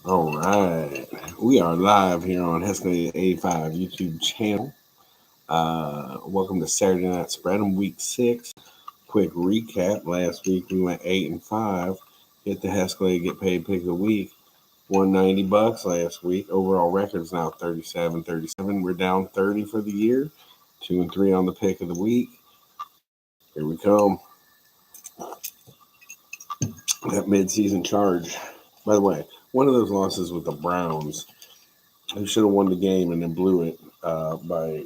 All right. We are live here on Hescalated 85 YouTube channel. Welcome to Saturday Night Spread on week 6. Quick recap. Last week we went 8-5. Hit the Hescalated Get Paid Pick of the Week. Won $90 last week. Overall record is now 37-37. We're down 30 for the year. 2-3 on the pick of the week. Here we come. That midseason charge. By the way, one of those losses with the Browns, who should have won the game and then blew it by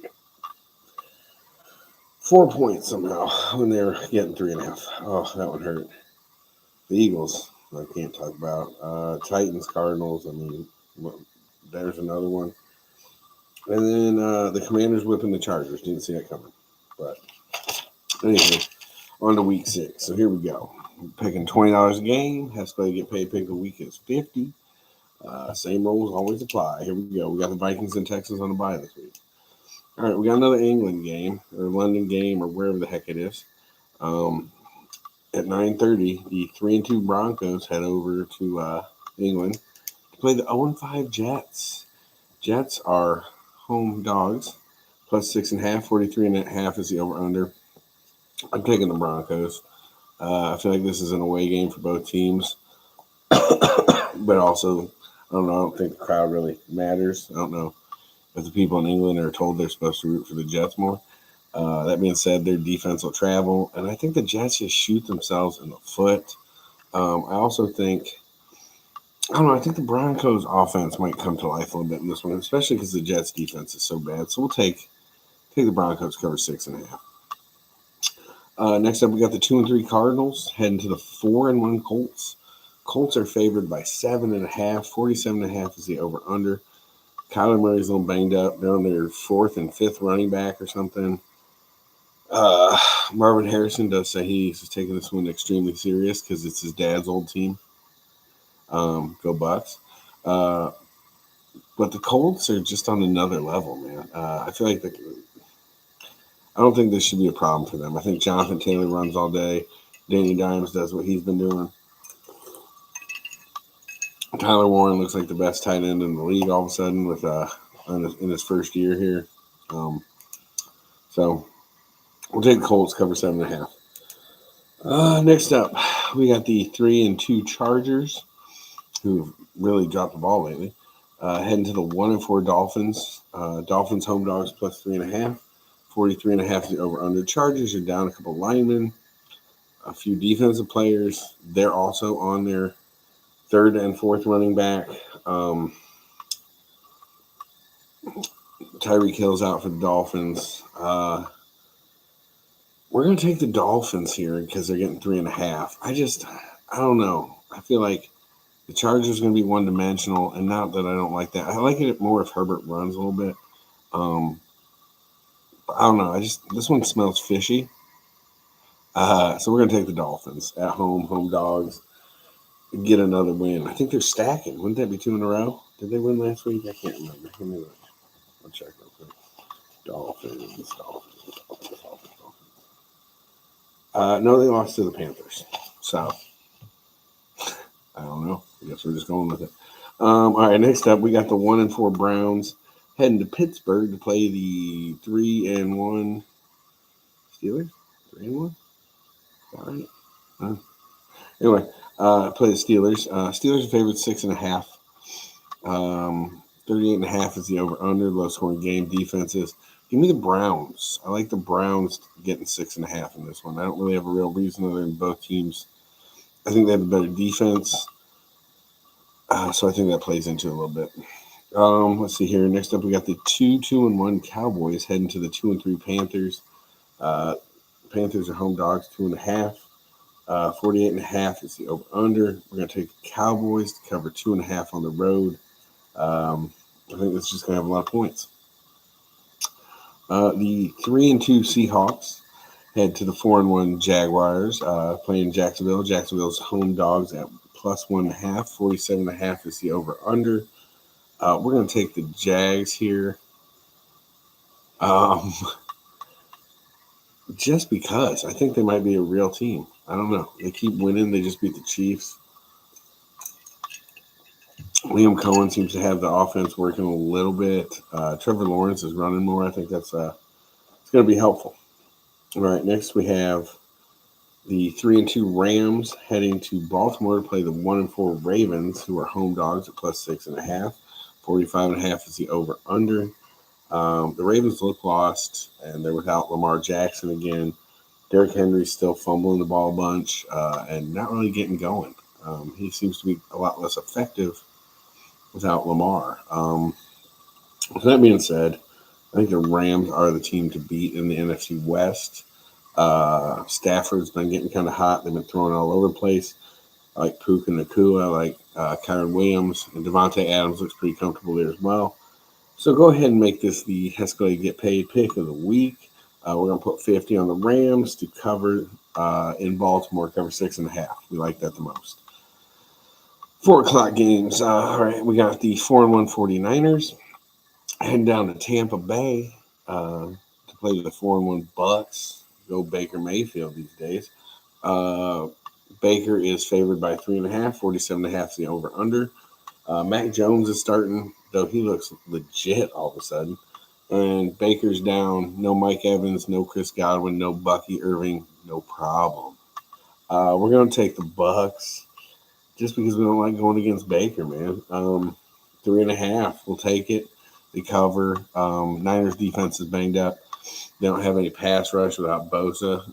4 points somehow when they were getting 3.5. Oh, that one hurt. The Eagles, I can't talk about. Titans, Cardinals, there's another one. And then the Commanders whipping the Chargers. Didn't see that coming. But anyway, on to week 6. So here we go. Picking $20 a game. Has to get paid. Pick a week is $50. Same rules always apply. Here we go. We got the Vikings and Texans on the bye this week. All right, we got another England game or London game or wherever the heck it is. At 9:30, the 3-2 Broncos head over to England to play the 0-5 Jets. Jets are home dogs, plus 6.5. 43.5 is the over/under. I'm taking the Broncos. I feel like this is an away game for both teams, but also I don't know. I don't think the crowd really matters. I don't know if the people in England are told they're supposed to root for the Jets more. That being said, their defense will travel, and I think the Jets just shoot themselves in the foot. I also think, I don't know, I think the Broncos' offense might come to life a little bit in this one, especially because the Jets' defense is so bad. So we'll take the Broncos cover 6.5. Next up, we got the 2-3 Cardinals heading to the 4-1 Colts. Colts are favored by 7.5. 47.5 is the over/under. Kyler Murray's a little banged up. They're on their 4th and 5th running back or something. Marvin Harrison does say he's taking this one extremely serious because it's his dad's old team. Go Bucks. But the Colts are just on another level, man. I feel like I don't think this should be a problem for them. I think Jonathan Taylor runs all day. Danny Dimes does what he's been doing. Tyler Warren looks like the best tight end in the league all of a sudden with in his first year here. So we'll take the Colts cover 7.5. Next up, we got the 3-2 Chargers, who've really dropped the ball lately. Heading to the 1-4 Dolphins. Dolphins home dogs plus 3.5. 43.5 is the over/under. Chargers are down a couple linemen, a few defensive players. They're also on their 3rd and 4th running back. Tyreek Hill's out for the Dolphins. We're going to take the Dolphins here because they're getting 3.5. I don't know. I feel like the Chargers are going to be one-dimensional, and not that I don't like that. I like it more if Herbert runs a little bit. But I don't know. This one smells fishy. So we're going to take the Dolphins at home dogs, get another win. I think they're stacking. Wouldn't that be 2 in a row? Did they win last week? I can't remember. Let me look. I'll check real quick. Dolphins. No, they lost to the Panthers. So, I don't know. I guess we're just going with it. All right, next up, we got the 1-4 Browns heading to Pittsburgh to play the 3-1 Steelers. 3-1? All right. Anyway, play the Steelers. Steelers are favored 6.5. 38.5 is the over/under. Low scoring game. Defenses. Give me the Browns. I like the Browns getting 6.5 in this one. I don't really have a real reason other than both teams. I think they have a better defense. So I think that plays into it a little bit. Let's see here. Next up, we got the 2-1 Cowboys heading to the 2-3 Panthers. Panthers are home dogs, 2.5. 48.5 is the over/under. We're going to take the Cowboys to cover 2.5 on the road. I think that's just going to have a lot of points. The 3-2 Seahawks head to the 4-1 Jaguars, playing Jacksonville. Jacksonville's home dogs at plus 1.5. 47.5 is the over/under. We're going to take the Jags here. Just because I think they might be a real team. I don't know. They keep winning. They just beat the Chiefs. Liam Cohen seems to have the offense working a little bit. Trevor Lawrence is running more. I think that's it's going to be helpful. All right, next we have the 3-2 Rams heading to Baltimore to play the 1-4 Ravens, who are home dogs at +6.5. 45.5 is the over/under. The Ravens look lost, and they're without Lamar Jackson again. Derrick Henry's still fumbling the ball a bunch and not really getting going. He seems to be a lot less effective without Lamar. With that being said, I think the Rams are the team to beat in the NFC West. Stafford's been getting kind of hot. They've been throwing all over the place. I like Puka Nacua, I like Kyron Williams, and Devontae Adams looks pretty comfortable there as well. So go ahead and make this the Hescalade Get Paid pick of the week. We're going to put 50 on the Rams to cover in Baltimore, cover 6.5. We like that the most. 4 o'clock games. All right, we got the 4-1 49ers heading down to Tampa Bay to play the 4-1 Bucks. Go Baker Mayfield these days. Baker is favored by 3.5. 47.5 is the over/under. Mac Jones is starting, though he looks legit all of a sudden. And Baker's down. No Mike Evans, no Chris Godwin, no Bucky Irving, no problem. We're going to take the Bucks just because we don't like going against Baker, man. 3.5, we'll take it. They cover. Niners defense is banged up. They don't have any pass rush without Bosa.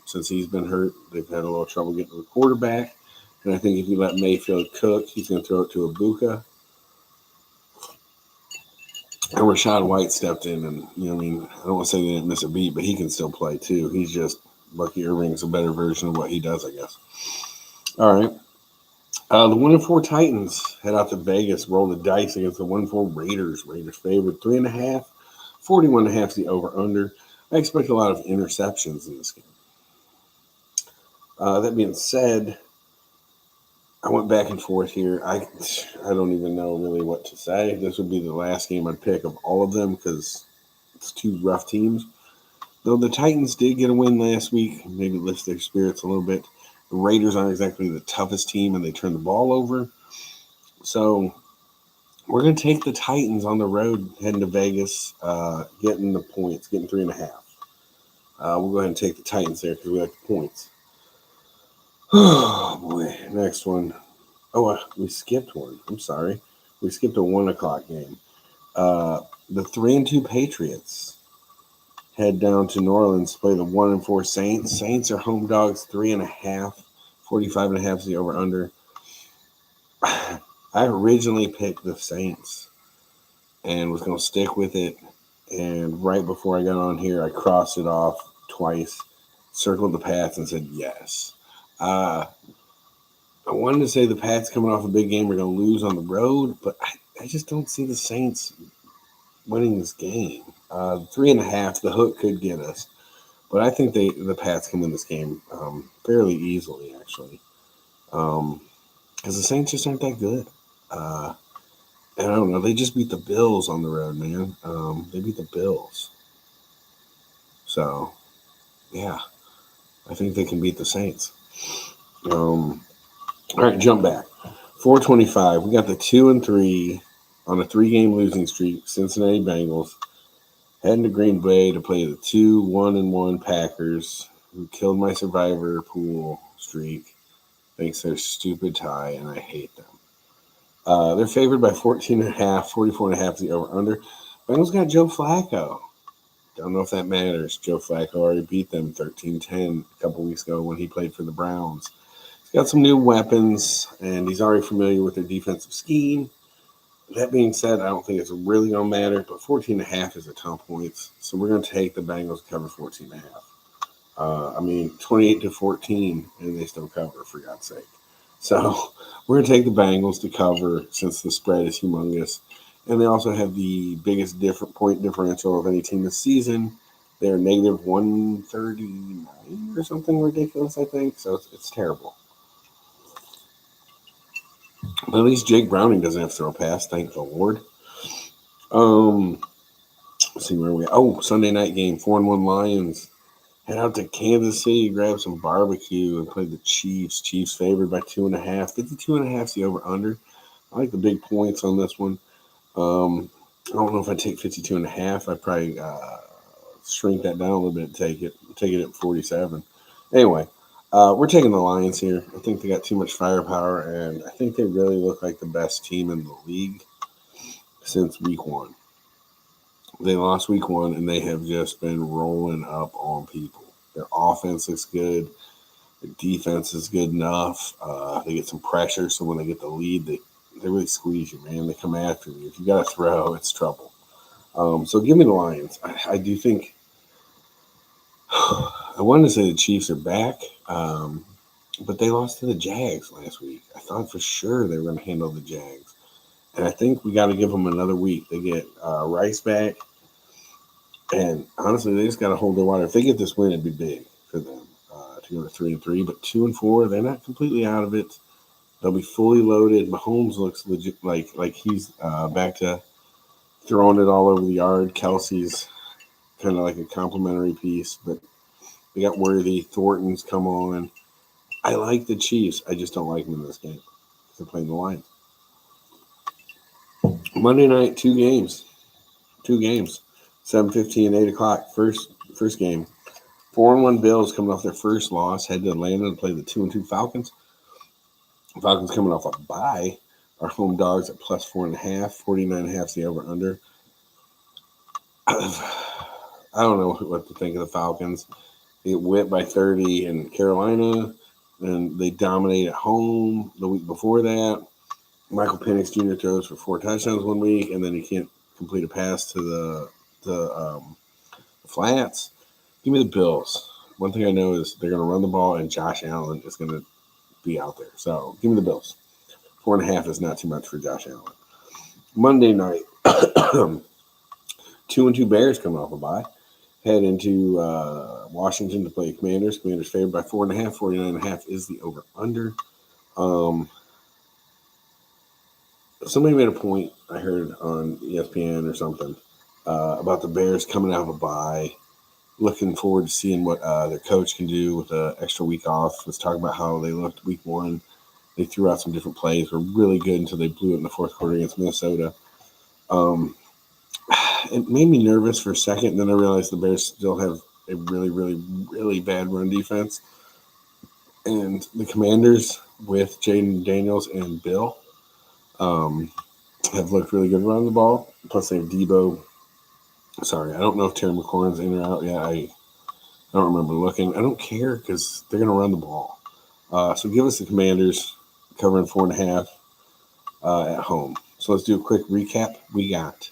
Since he's been hurt, they've had a little trouble getting to the quarterback. And I think if you let Mayfield cook, he's going to throw it to Ibuka. And Rachaad White stepped in, and I don't want to say they didn't miss a beat, but he can still play too. He's just Bucky Irving's a better version of what he does, I guess. All right. The 1-4 Titans head out to Vegas, roll the dice against the 1-4 Raiders. Raiders favored 3.5. 41.5 is the over/under. I expect a lot of interceptions in this game. That being said, I went back and forth here. I don't even know really what to say. This would be the last game I'd pick of all of them because it's 2 rough teams. Though the Titans did get a win last week, maybe lifts their spirits a little bit. The Raiders aren't exactly the toughest team, and they turn the ball over. So we're going to take the Titans on the road, heading to Vegas, getting the points, getting 3.5. We'll go ahead and take the Titans there because we like the points. Oh, boy. Next one. Oh, we skipped one. I'm sorry. We skipped a 1 o'clock game. The 3-2 Patriots head down to New Orleans to play the 1-4 Saints. Saints are home dogs, 3.5. 45.5 is the over/under. I originally picked the Saints and was going to stick with it. And right before I got on here, I crossed it off twice, circled the Pats, and said yes. I wanted to say the Pats coming off a big game are going to lose on the road, but I just don't see the Saints winning this game. 3.5, the hook could get us. But I think the Pats can win this game fairly easily, actually. Because the Saints just aren't that good. And I don't know. They just beat the Bills on the road, man. They beat the Bills. So, yeah. I think they can beat the Saints. All right, jump back. 425. We got the 2-3 on a 3-game losing streak. Cincinnati Bengals heading to Green Bay to play the 2-1-1 Packers, who killed my survivor pool streak. Thanks to their stupid tie, and I hate them. They're favored by 14.5. 44.5 is the over/under. Bengals got Joe Flacco. Don't know if that matters. Joe Flacco already beat them 13-10 a couple weeks ago when he played for the Browns. He's got some new weapons, and he's already familiar with their defensive scheme. That being said, I don't think it's really going to matter, but 14.5 is a ton of points, so we're going to take the Bengals to cover 14.5. 28-14, and they still cover, for God's sake. So we're going to take the Bengals to cover since the spread is humongous. And they also have the biggest point differential of any team this season. They're negative 139 or something ridiculous, I think. So it's terrible. But at least Jake Browning doesn't have to throw a pass, thank the Lord. Let's see where we are. Oh, Sunday night game, 4-1 Lions. Head out to Kansas City, grab some barbecue, and play the Chiefs. Chiefs favored by 2.5. 52.5 is the over/under. I like the big points on this one. I don't know if I take 52.5. I'd probably shrink that down a little bit. Take it at 47. Anyway, we're taking the Lions here. I think they got too much firepower, and I think they really look like the best team in the league since week one. They lost week one, and they have just been rolling up on people. Their offense looks good. Their defense is good enough. They get some pressure, so when they get the lead, they really squeeze you, man. They come after you. If you got to throw, it's trouble. So give me the Lions. I do think I wanted to say the Chiefs are back, but they lost to the Jags last week. I thought for sure they were going to handle the Jags, and I think we got to give them another week. They get Rice back, and honestly, they just got to hold their water. If they get this win, it'd be big for them to go to 3-3. But 2-4, they're not completely out of it. They'll be fully loaded. Mahomes looks legit, like he's back to throwing it all over the yard. Kelsey's kind of like a complimentary piece, but they got Worthy. Thornton's come on. I like the Chiefs. I just don't like them in this game. They're playing the Lions. Monday night, two games. 7:15 and 8 o'clock. First game. 4-1 Bills coming off their first loss. Head to Atlanta to play the 2-2 Falcons. Falcons coming off a bye. Our home dogs at plus 4.5. 49.5 is the over-under. I don't know what to think of the Falcons. They get whipped by 30 in Carolina, and they dominate at home the week before that. Michael Penix Jr. throws for 4 touchdowns one week, and then he can't complete a pass to the flats. Give me the Bills. One thing I know is they're going to run the ball, and Josh Allen is going to be out there. So give me the Bills. 4.5 is not too much for Josh Allen. Monday night, 2-2 Bears coming off a bye. Head into Washington to play Commanders. Commanders favored by 4.5. 49.5 is the over-under. Somebody made a point I heard on ESPN or something about the Bears coming out of a bye. Looking forward to seeing what their coach can do with an extra week off. Was talking about how they looked week one. They threw out some different plays. Were really good until they blew it in the fourth quarter against Minnesota. It made me nervous for a second. And then I realized the Bears still have a really, really, really bad run defense. And the Commanders with Jaden Daniels and Bill have looked really good around the ball. Plus they have Debo. Sorry, I don't know if Terry McLaurin's in or out yet. I don't remember looking. I don't care because they're going to run the ball. So give us the Commanders covering 4.5 at home. So let's do a quick recap. We got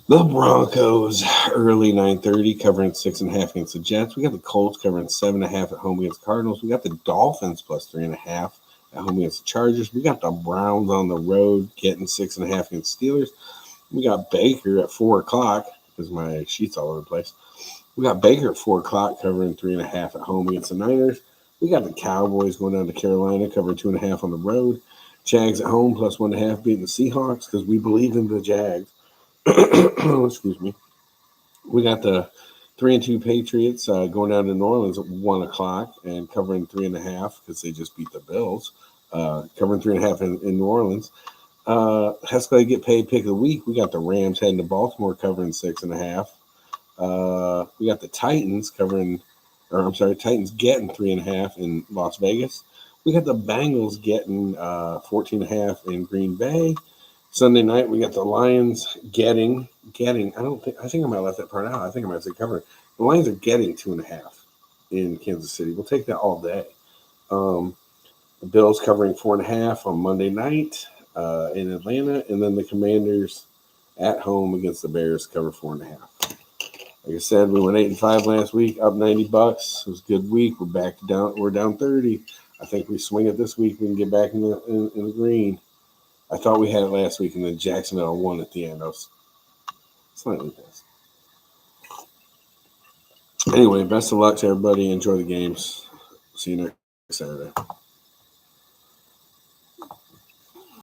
the Broncos early 9:30 covering 6.5 against the Jets. We got the Colts covering 7.5 at home against the Cardinals. We got the Dolphins plus 3.5 at home against the Chargers. We got the Browns on the road getting 6.5 against the Steelers. We got Baker at 4 o'clock because my sheet's all over the place. We got Baker at 4 o'clock covering 3.5 at home against the Niners. We got the Cowboys going down to Carolina covering 2.5 on the road. Jags at home plus 1.5 beating the Seahawks because we believe in the Jags. Excuse me. We got the 3-2 Patriots going down to New Orleans at 1 o'clock and covering 3.5 because they just beat the Bills. Covering 3.5 in New Orleans. Hesco get paid pick of the week. We got the Rams heading to Baltimore covering 6.5. We got the Titans Titans getting 3.5 in Las Vegas. We got the Bengals getting 14.5 in Green Bay. Sunday night, we got the Lions getting. I think I might have left that part out. I think I might say covering. The Lions are getting 2.5 in Kansas City. We'll take that all day. The Bills covering 4.5 on Monday night in Atlanta, and then the Commanders at home against the Bears cover 4.5. Like I said, we went 8-5 last week, up $90. It was a good week. We're back down. We're down 30. I think we swing it this week. We can get back in the green. I thought we had it last week, and then Jacksonville won at the end. I was slightly pissed. Anyway, best of luck to everybody. Enjoy the games. See you next Saturday.